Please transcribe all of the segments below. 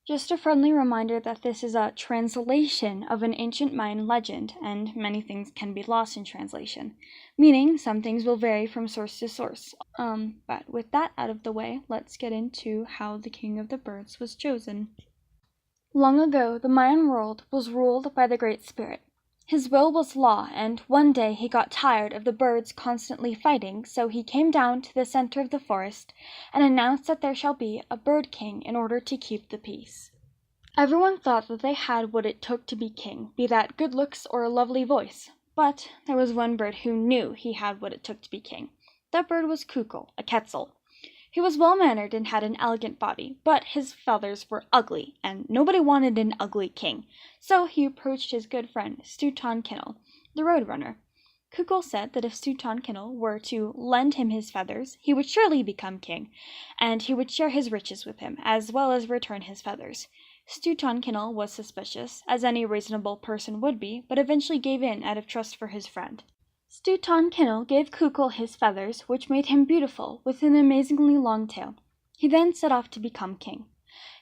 Just a friendly reminder that this is a translation of an ancient Mayan legend, and many things can be lost in translation, meaning some things will vary from source to source. But with that out of the way, let's get into how the king of the birds was chosen. Long ago, the Mayan world was ruled by the Great Spirit. His will was law, and one day he got tired of the birds constantly fighting, so he came down to the center of the forest and announced that there shall be a bird king in order to keep the peace. Everyone thought that they had what it took to be king, be that good looks or a lovely voice. But there was one bird who knew he had what it took to be king. That bird was Kukul, a quetzal. He was well-mannered and had an elegant body, but his feathers were ugly, and nobody wanted an ugly king. So he approached his good friend, Stutankinel, the roadrunner. Kukul said that if Stutankinel were to lend him his feathers, he would surely become king, and he would share his riches with him, as well as return his feathers. Stutankinel was suspicious, as any reasonable person would be, but eventually gave in out of trust for his friend. Stutankinel gave Kukul his feathers, which made him beautiful, with an amazingly long tail. He then set off to become king.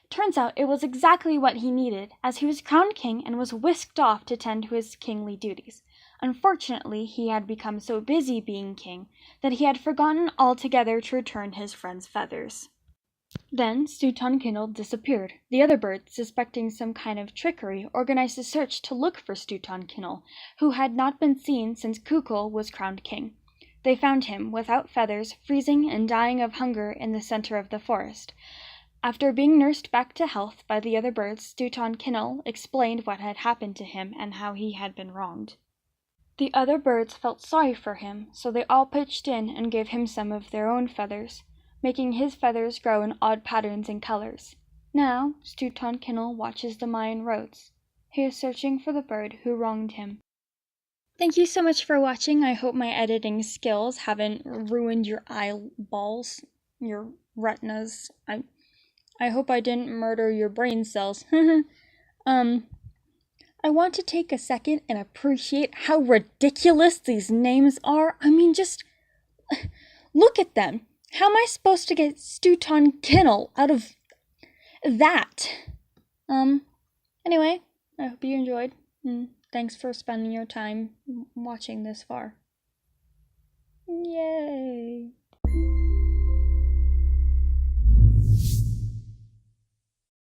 Turns out it was exactly what he needed, as he was crowned king and was whisked off to tend to his kingly duties. Unfortunately, he had become so busy being king that he had forgotten altogether to return his friend's feathers. Then Stutankinel disappeared. The other birds, suspecting some kind of trickery, organized a search to look for Stutankinel, who had not been seen since Kukul was crowned king. They found him, without feathers, freezing and dying of hunger in the center of the forest. After being nursed back to health by the other birds, Stutankinel explained what had happened to him and how he had been wronged. The other birds felt sorry for him, so they all pitched in and gave him some of their own feathers, making his feathers grow in odd patterns and colors. Now, Stutankinel watches the Mayan roads. He is searching for the bird who wronged him. Thank you so much for watching. I hope my editing skills haven't ruined your eyeballs, your retinas. I hope I didn't murder your brain cells. I want to take a second and appreciate how ridiculous these names are. I mean, just look at them. How am I supposed to get Stutankinel out of that? Anyway, I hope you enjoyed. Thanks for spending your time watching this far. Yay!